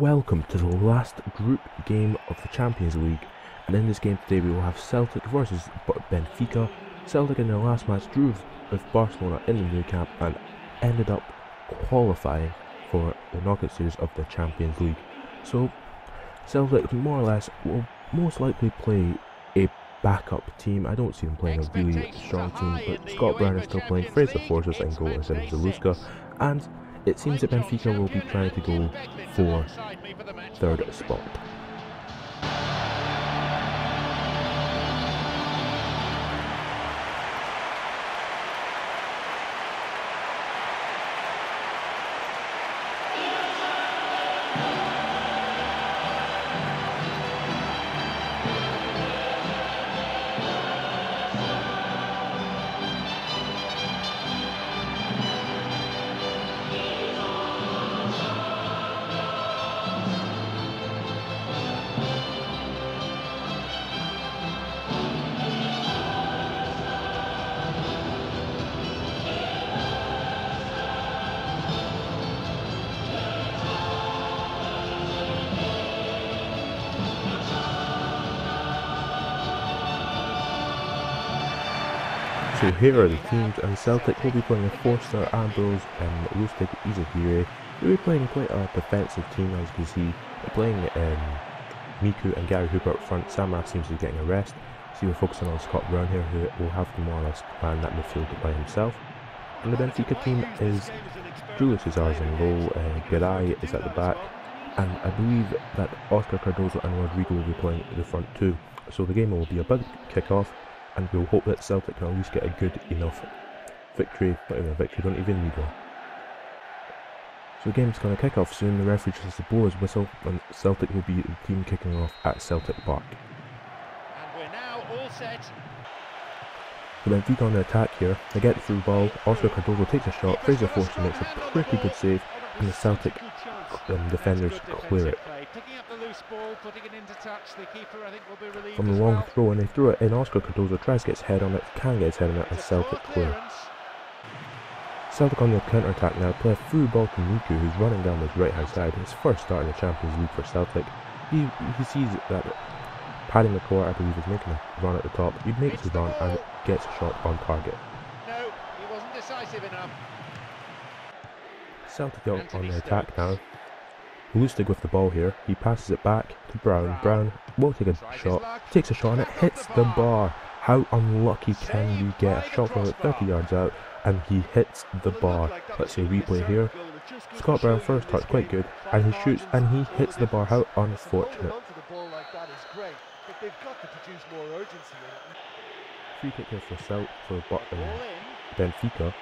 Welcome to the last group game of the Champions League, and in this game today we will have Celtic versus Benfica. Celtic in their last match drew with Barcelona in the Nou Camp and ended up qualifying for the knockout stage of the Champions League. So Celtic more or less will most likely play a backup team. I don't see them playing a really strong team, but Scott Brown is still playing Fraser Forces and goal instead of Zaluska, and it seems that Benfica will be trying to go for third spot. So here are the teams, and Celtic will be playing a 4-star Ambrose and Lustig Izagirre. They'll be playing quite a defensive team, as you can see. They're playing Miku and Gary Hooper up front. Sam Rath seems to be getting a rest. So we're focusing on Scott Brown here, who will have to more or less man that midfield by himself. And the Benfica team is Julius Cesar's in goal, Garay is at the back, and I believe that Oscar Cardozo and Rodrigo will be playing at the front too. So the game will be a big kick-off, and we'll hope that Celtic can at least get a good enough victory. Not even a victory, don't even need one. So the game's going to kick off soon. The referee just has to blow his whistle, and Celtic will be the team kicking off at Celtic Park. And we're now all set. So Benfica on the attack here. They get the through ball. Oscar Cardozo takes a shot. Fraser Forster makes a pretty good save, and the Celtic defenders clear it. From the long throw, and they throw it in. Oscar Cardozo tries to get his head on it, can get his head on it, and Celtic clear. Celtic on the counter-attack now, play a through ball to Miku, who's running down his right-hand side. His first start in the Champions League for Celtic. He sees that Paddy McCourt, I believe, is making a run at the top. He makes the run and gets a shot on target. No, he wasn't decisive enough. Celtic out on the attack now. Lustig with the ball here. He passes it back to Brown. Brown will take a shot, takes a shot, and it hits the bar. How unlucky can you get? A shot from about 30 yards out, and he hits the bar. Let's see a replay here. Scott Brown first touch, quite good, and he shoots and he hits the bar. How unfortunate. Free kick here for Benfica.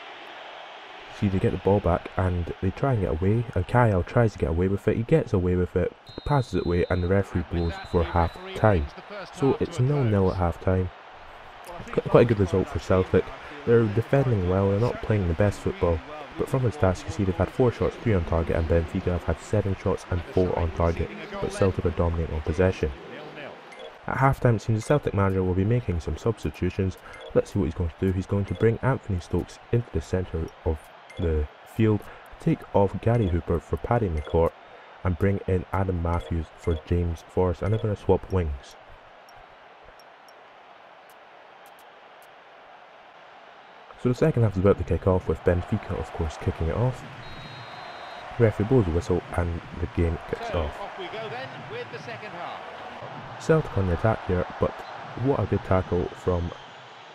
See, they get the ball back and they try and get away, and Kyle tries to get away with it. He gets away with it, passes it away, and the referee blows for half time. So it's 0-0 at half time. Quite a good result for Celtic. They're defending well, they're not playing the best football, but from the stats you can see they've had 4 shots, 3 on target, and Benfica have had 7 shots and 4 on target, but Celtic are dominating on possession. At half-time, it seems the Celtic manager will be making some substitutions. Let's see what he's going to do. He's going to bring Anthony Stokes into the centre of the field, take off Gary Hooper for Paddy McCourt, and bring in Adam Matthews for James Forrest, and they're going to swap wings. So the second half is about to kick off, with Benfica of course kicking it off. The referee blows the whistle and the game kicks off. Off we go then with the second half. Celtic on the attack here, but what a good tackle from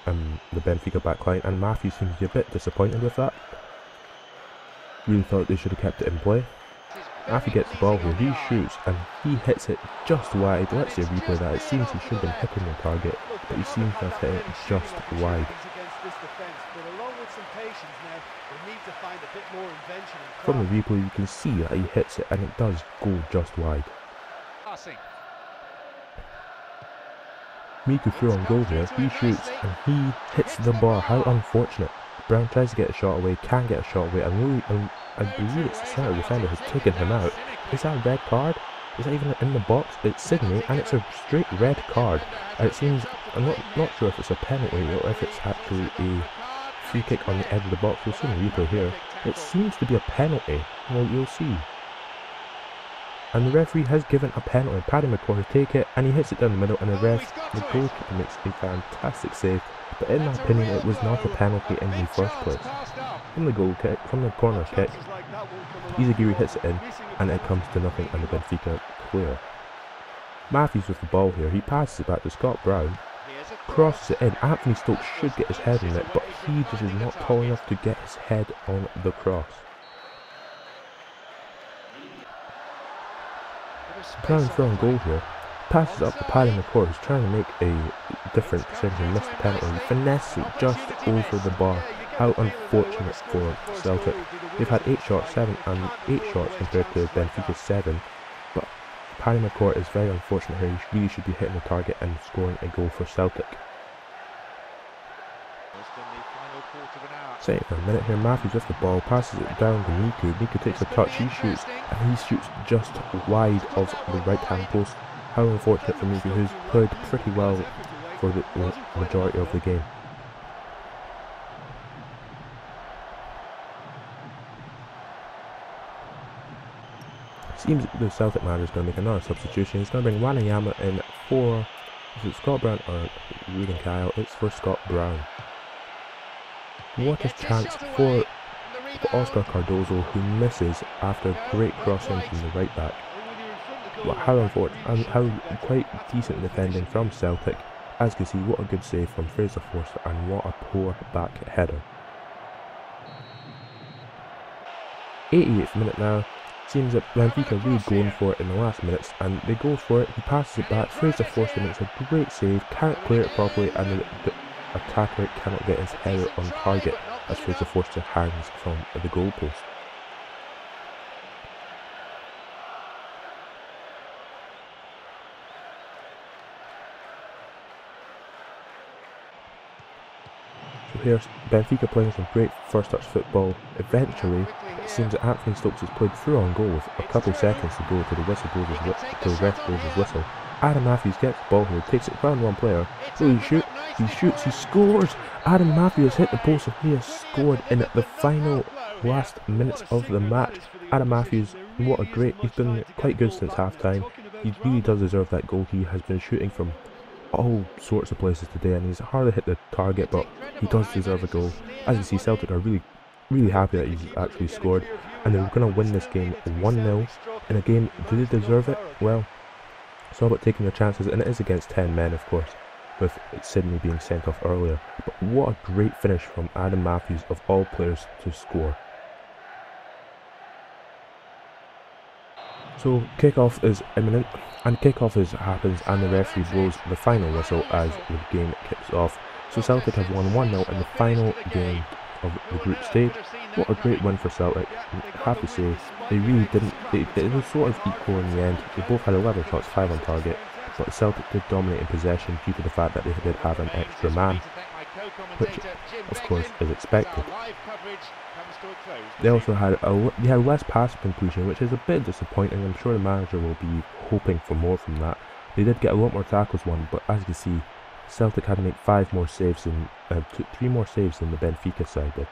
the Benfica backline, and Matthews seems to be a bit disappointed with that. Really thought they should have kept it in play. After he gets the ball here, he shoots and he hits it just wide. Let's see a replay of that. It seems he should have been hitting the target, but he seems to have hit it just wide. From the replay you can see that he hits it and it does go just wide. Miku through on goal here, he shoots and he hits the bar. How unfortunate. Brown tries to get a shot away, can get a shot away, and I believe it's the centre defender has taken him out. Is that a red card? Is that even in the box? It's Sydney, and it's a straight red card. And it seems, I'm not sure if it's a penalty or if it's actually a free kick on the edge of the box. We'll see the replay here. It seems to be a penalty. Well, you'll see. and the referee has given a penalty. Paddy McCord will take it, and he hits it down the middle, and the goalkeeper makes a fantastic save. But in my opinion, it was not a penalty in the first place. From the goal kick, from the corner kick, Izagiri hits it in, and it comes to nothing, and the Benfica clear. Matthews with the ball here, he passes it back to Scott Brown, crosses it in. Anthony Stokes should get his head on it, but he just is not tall enough to get his head on the cross. Brown throwing goal here, passes up to Paddy McCord, who's trying to make a different decision, missed the penalty, finesses it just over the bar. How unfortunate for Celtic. They've had 8 shots, 7 and 8 shots compared to Benfica's 7, but Paddy McCord is very unfortunate here. He really should be hitting the target and scoring a goal for Celtic. Second for a minute here, Matthews with the ball, passes it down to Niku. Niku takes a touch, he shoots, and he shoots just wide of the right hand post. How unfortunate for Niku, who's played pretty well for the majority of the game. Seems the Celtic manager is going to make another substitution. He's going to bring Wanyama in for, is it Scott Brown or Ruben Kyle? It's for Scott Brown. What a chance for Oscar Cardozo, who misses after a great crossing from the right back. But how unfortunate, and how quite decent defending from Celtic. As you can see, what a good save from Fraser Forster, and what a poor back header. 88th minute now. Seems that Benfica really going for it in the last minutes, and they go for it. He passes it back. Fraser Forster makes a great save, can't clear it properly, and the attacker cannot get his header on target as Fraser Forster hangs from the goalpost. So here's Benfica playing some great first touch football. Eventually, it seems that Anthony Stokes has played through on goal with a couple seconds to go to the whistle blows till the ref blows his whistle. Adam Matthews gets the ball here, takes it round one player. Will he shoot? He shoots, he scores! Adam Matthews hit the post and he has scored in the final last minutes of the match. Adam Matthews, what a great, he's been quite good since half time. He really does deserve that goal. He has been shooting from all sorts of places today, and he's hardly hit the target, but he does deserve a goal. As you see, Celtic are really happy that he's actually scored, and they're going to win this game 1-0 in a game. Do they deserve it? Well, it's all about taking your chances, and it is against 10 men, of course, with Sydney being sent off earlier. But what a great finish from Adam Matthews, of all players, to score. So kickoff is imminent, and kickoff happens, and the referee blows the final whistle as the game kicks off. So Celtic have won 1-0 in the final game of the group stage. What a great win for Celtic. I have to say, they really didn't, it was sort of equal in the end. They both had 11 shots, 5 on target, but Celtic did dominate in possession due to the fact that they did have an extra man, which of course is expected. They also had less pass completion, which is a bit disappointing. I'm sure the manager will be hoping for more from that. They did get a lot more tackles won, but as you can see, Celtic had to make 5 more saves and 3 more saves than the Benfica side did.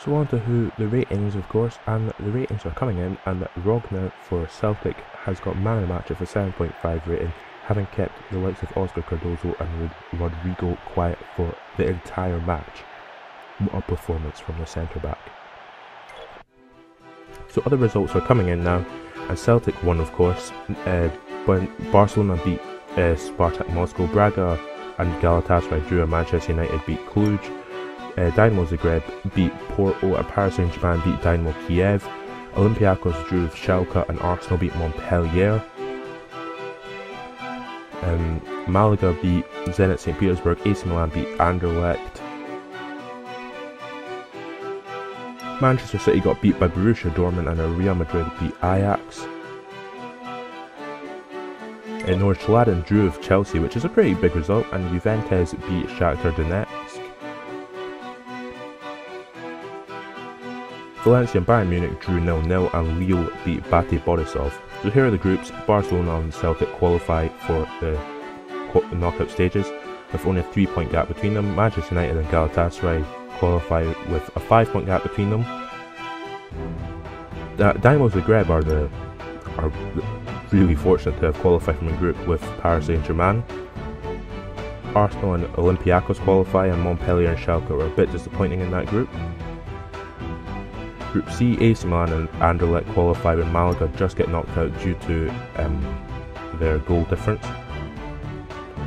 So on to the ratings, of course, and the ratings are coming in, and Rogner for Celtic has got man of the match of a 7.5 rating, having kept the likes of Oscar Cardozo and Rodrigo quiet for the entire match. What a performance from the centre back. So other results are coming in now, and Celtic won, of course, when Barcelona beat Spartak Moscow, Braga and Galatasaray drew, and Manchester United beat Cluj. Dynamo Zagreb beat Porto, and Paris Saint-Germain beat Dynamo Kiev. Olympiacos drew with Schalke, and Arsenal beat Montpellier. Malaga beat Zenit St. Petersburg, AC Milan beat Anderlecht. Manchester City got beat by Borussia Dortmund, and Real Madrid beat Ajax. Nordsjælland drew with Chelsea, which is a pretty big result, and Juventus beat Shakhtar Donetsk. Valencia and Bayern Munich drew 0-0, and Lille beat Bate Borisov. So here are the groups. Barcelona and Celtic qualify for the knockout stages with only a 3-point gap between them. Manchester United and Galatasaray qualify with a 5-point gap between them. Dynamo Zagreb are the are really fortunate to have qualified from a group with Paris Saint-Germain. Arsenal and Olympiacos qualify, and Montpellier and Schalke were a bit disappointing in that group. Group C, AC Milan and Anderlecht qualify, but Malaga just get knocked out due to their goal difference.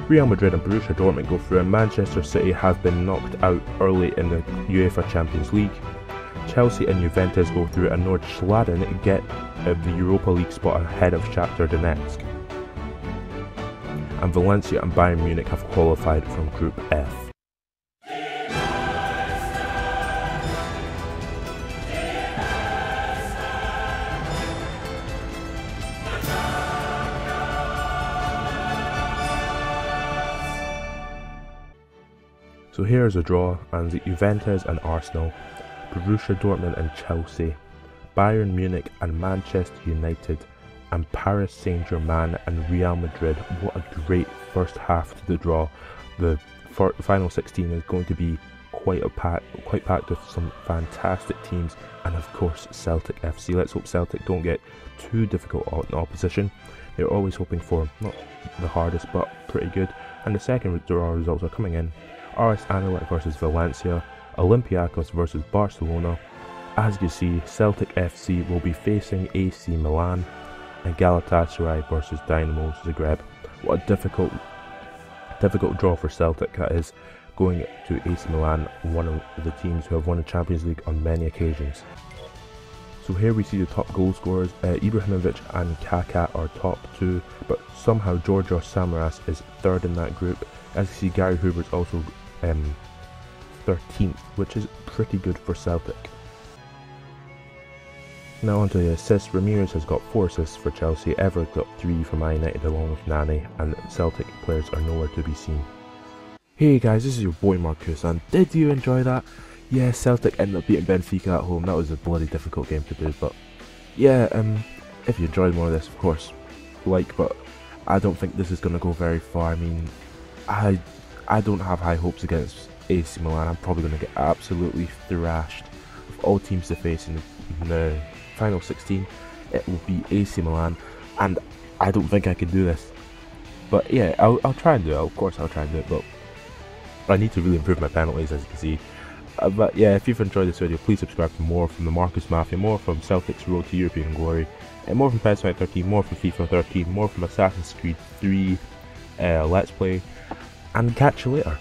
Real Madrid and Borussia Dortmund go through, and Manchester City have been knocked out early in the UEFA Champions League. Chelsea and Juventus go through, and Nordschladen get the Europa League spot ahead of Shakhtar Donetsk. And Valencia and Bayern Munich have qualified from Group F. So here is a draw, and Juventus and Arsenal, Borussia Dortmund and Chelsea, Bayern Munich and Manchester United, and Paris Saint-Germain and Real Madrid. What a great first half to the draw. The final 16 is going to be quite packed with some fantastic teams, and of course Celtic FC. Let's hope Celtic don't get too difficult in opposition. They're always hoping for not the hardest but pretty good. And the second draw results are coming in. RS Anderlecht versus Valencia, Olympiacos versus Barcelona. As you see, Celtic FC will be facing AC Milan, and Galatasaray versus Dynamo Zagreb. What a difficult draw for Celtic that is, going to AC Milan, one of the teams who have won the Champions League on many occasions. So here we see the top goal scorers. Ibrahimovic and Kaká are top two, but somehow Georgios Samaras is third in that group. As you see, Gary Hoover's also 13th, which is pretty good for Celtic. Now onto the assists. Ramirez has got 4 assists for Chelsea, Everett got 3 for Man United along with Nani, and Celtic players are nowhere to be seen. Hey guys, this is your boy Marcus, and did you enjoy that? Yeah, Celtic ended up beating Benfica at home. That was a bloody difficult game to do, but yeah, if you enjoyed more of this, of course, but I don't think this is going to go very far. I mean, I don't have high hopes against AC Milan. I'm probably going to get absolutely thrashed. Of all teams to face in the final 16, it will be AC Milan, and I don't think I can do this. But yeah, I'll try and do it. Of course I'll try and do it, but I need to really improve my penalties, as you can see. But yeah, if you've enjoyed this video, please subscribe for more from the Marcus Mafia, more from Celtic's Road to European Glory, and more from PES 13, more from FIFA 13, more from Assassin's Creed 3 Let's Play, and catch you later.